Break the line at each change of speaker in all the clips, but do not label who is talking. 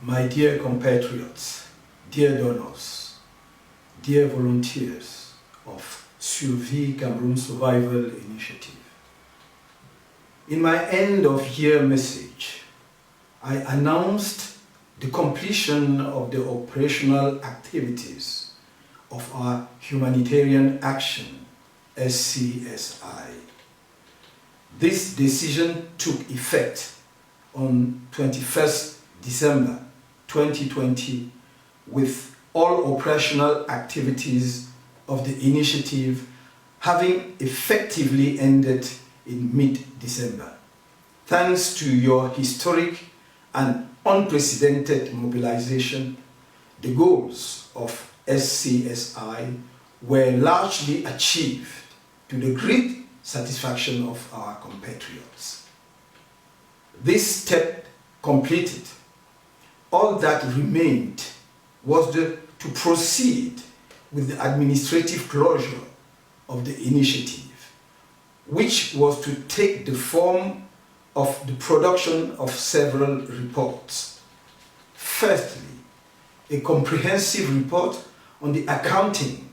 My dear compatriots, dear donors, dear volunteers of Survie Cameroon Survival Initiative, in my end-of-year message, I announced the completion of the operational activities of our humanitarian action, SCSI. This decision took effect on 21st December 2020 with all operational activities of the initiative having effectively ended in mid-December. Thanks to your historic and unprecedented mobilization, the goals of SCSI were largely achieved to the great satisfaction of our compatriots. This step completed, all that remained was to proceed with the administrative closure of the initiative, which was to take the form of the production of several reports. Firstly, a comprehensive report on the accounting,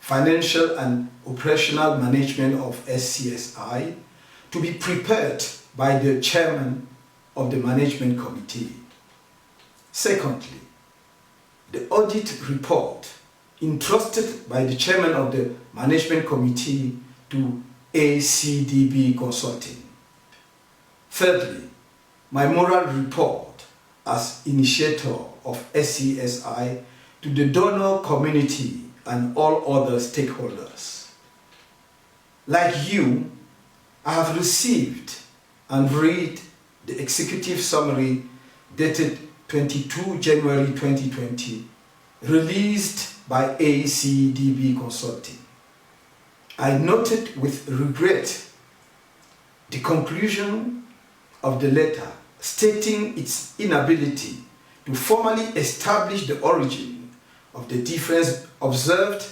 financial and operational management of SCSI to be prepared by the chairman of the management committee. Secondly, the audit report entrusted by the chairman of the management committee to ACDB Consulting. Thirdly, my moral report as initiator of SCSI to the donor community and all other stakeholders. Like you, I have received and read the executive summary dated 22 January 2020, released by ACDB Consulting. I noted with regret the conclusion of the letter stating its inability to formally establish the origin of the difference observed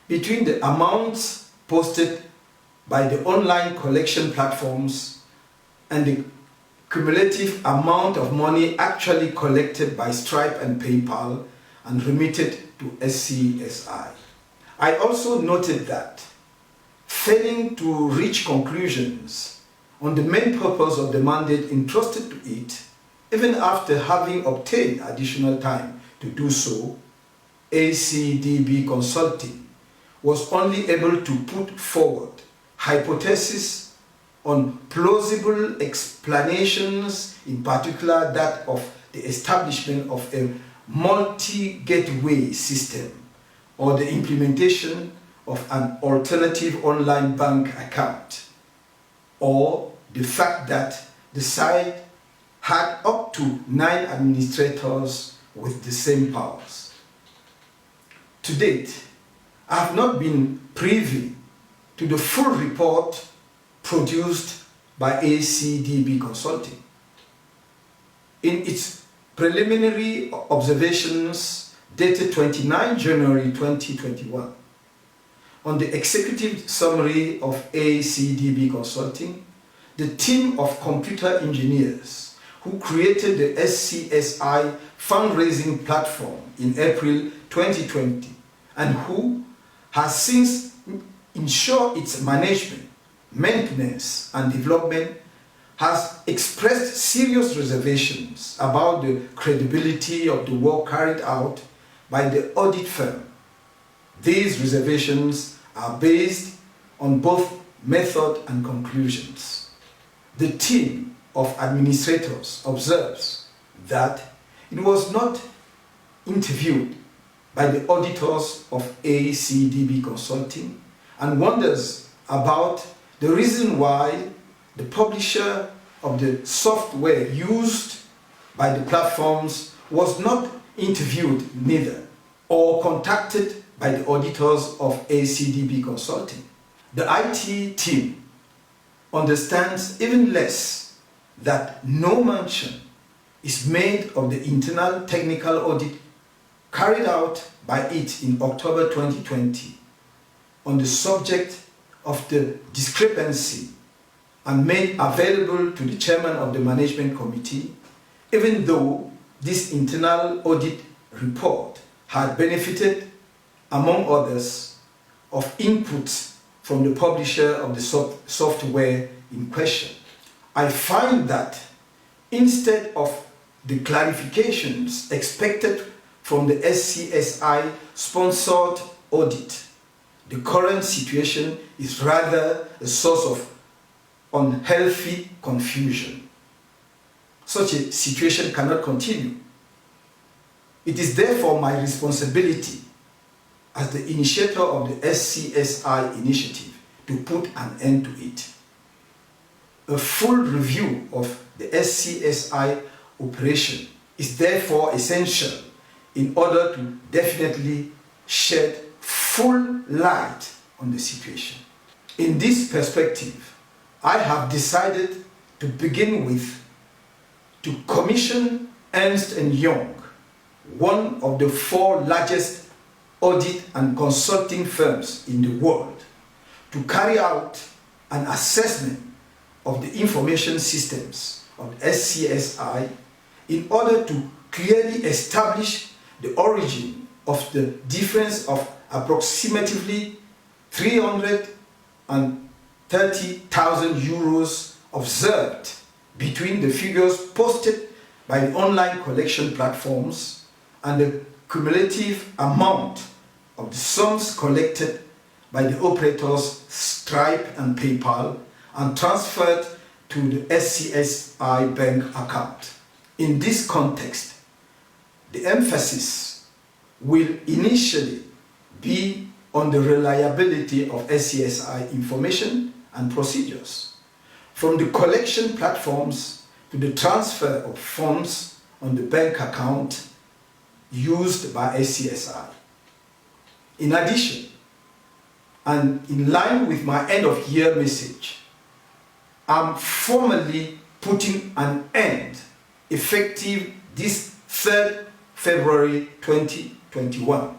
between the amounts posted by the online collection platforms and the cumulative amount of money actually collected by Stripe and PayPal and remitted to SCSI. I also noted that, failing to reach conclusions on the main purpose of the mandate entrusted to it, even after having obtained additional time to do so, ACDB Consulting was only able to put forward hypotheses on plausible explanations, in particular that of the establishment of a multi-gateway system or the implementation of an alternative online bank account, or the fact that the site had up to 9 administrators with the same powers. To date, I have not been privy to the full report produced by ACDB Consulting. In its preliminary observations dated 29 January 2021, on the executive summary of ACDB Consulting, the team of computer engineers who created the SCSI fundraising platform in April 2020 and who has since ensured its management, maintenance and development, has expressed serious reservations about the credibility of the work carried out by the audit firm. These reservations are based on both method and conclusions. The team of administrators observes that it was not interviewed by the auditors of ACDB Consulting and wonders about the reason why the publisher of the software used by the platforms was not interviewed neither or contacted by the auditors of ACDB Consulting. The IT team understands even less that no mention is made of the internal technical audit carried out by it in October 2020 on the subject of the discrepancy and made available to the chairman of the management committee, even though this internal audit report had benefited, among others, of inputs from the publisher of the software in question. I find that instead of the clarifications expected from the SCSI sponsored audit, the current situation is rather a source of unhealthy confusion. Such a situation cannot continue. It is therefore my responsibility as the initiator of the SCSI initiative to put an end to it. A full review of the SCSI operation is therefore essential in order to definitely shed full light on the situation. In this perspective, I have decided to begin with to commission Ernst & Young, one of the 4 largest audit and consulting firms in the world, to carry out an assessment of the information systems of SCSI in order to clearly establish the origin of the difference of approximately 330,000 euros observed between the figures posted by the online collection platforms and the cumulative amount of the sums collected by the operators Stripe and PayPal and transferred to the SCSI bank account. In this context, the emphasis will initially be on the reliability of SCSI information and procedures, from the collection platforms to the transfer of funds on the bank account used by SCSI. In addition, and in line with my end-of-year message, I'm formally putting an end, effective this 3rd February 2021,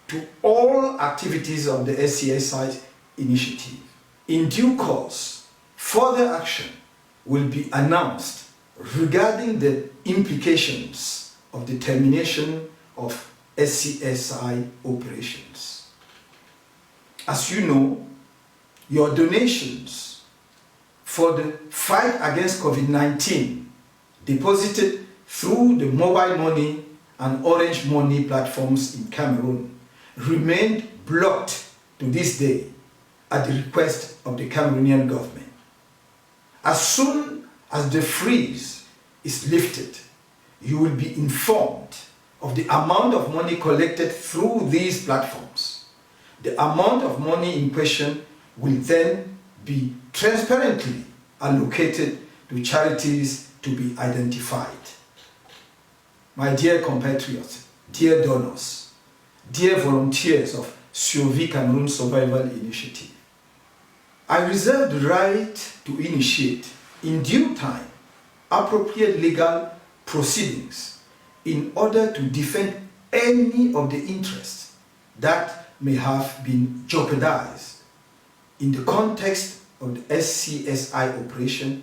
to all activities of the SCSI initiative. In due course, further action will be announced regarding the implications of the termination of SCSI operations. As you know, your donations for the fight against COVID-19 deposited through the mobile money and Orange Money platforms in Cameroon remained blocked to this day at the request of the Cameroonian government. As soon as the freeze is lifted, you will be informed of the amount of money collected through these platforms. The amount of money in question will then be transparently allocated to charities to be identified. My dear compatriots, dear donors, dear volunteers of Survie Cameroon Survival Initiative, I reserve the right to initiate, in due time, appropriate legal proceedings in order to defend any of the interests that may have been jeopardized in the context of the SCSI operation,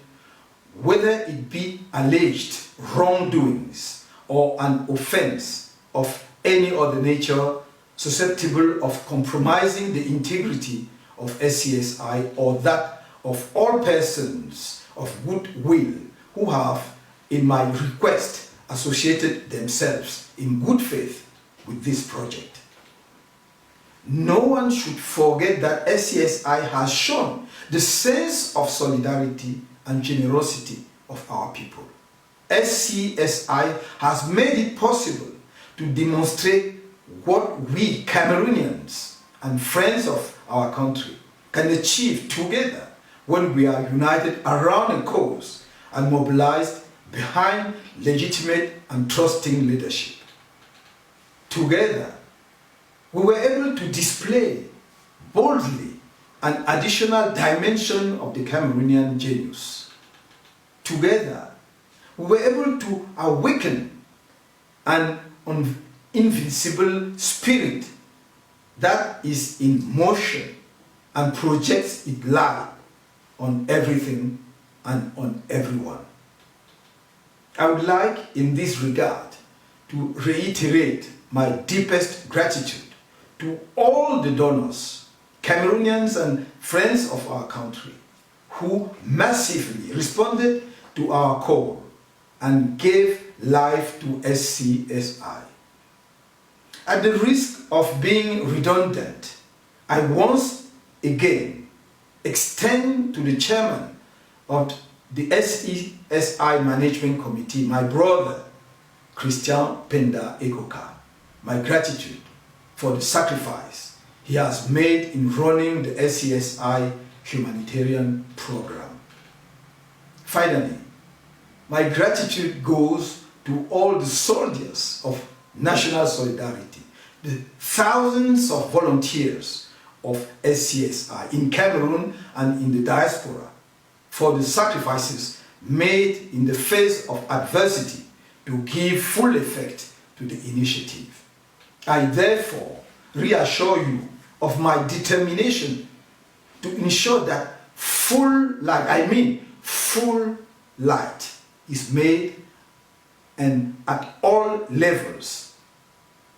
whether it be alleged wrongdoings or an offense of any other nature susceptible of compromising the integrity of SCSI or that of all persons of good will who have, in my request, associated themselves in good faith with this project. No one should forget that SCSI has shown the sense of solidarity and generosity of our people. SCSI has made it possible to demonstrate what we Cameroonians and friends of our country can achieve together when we are united around a cause and mobilized behind legitimate and trusting leadership. Together, we were able to display boldly an additional dimension of the Cameroonian genius. Together, we were able to awaken an invincible spirit that is in motion and projects its light on everything and on everyone. I would like, in this regard, to reiterate my deepest gratitude to all the donors, Cameroonians and friends of our country, who massively responded to our call and gave life to SCSI. At the risk of being redundant, I once again extend to the chairman of the SCSI Management Committee, my brother, Christian Penda Ekoka, my gratitude for the sacrifice he has made in running the SCSI humanitarian program. Finally, my gratitude goes to all the soldiers of national solidarity, the thousands of volunteers of SCSI in Cameroon and in the diaspora, for the sacrifices made in the face of adversity to give full effect to the initiative. I therefore reassure you of my determination to ensure that full light is made, and at all levels,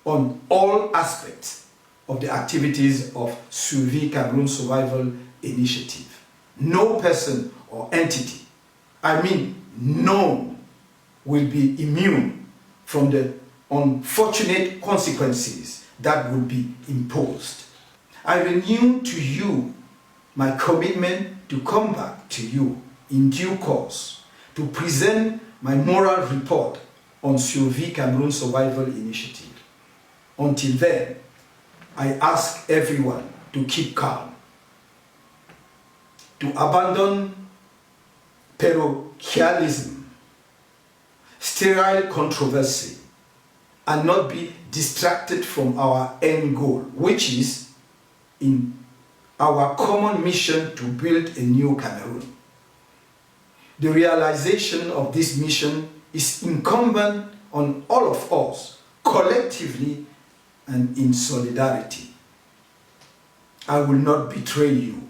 on all aspects of the activities of Suivi Cameroon Survival Initiative. No person or entity, none, will be immune from the unfortunate consequences that will be imposed. I renew to you my commitment to come back to you in due course to present my moral report on Suivi Cameroon Survival Initiative. Until then, I ask everyone to keep calm, to abandon parochialism, sterile controversy, and not be distracted from our end goal, which is in our common mission to build a new Cameroon. The realization of this mission is incumbent on all of us, collectively and in solidarity. I will not betray you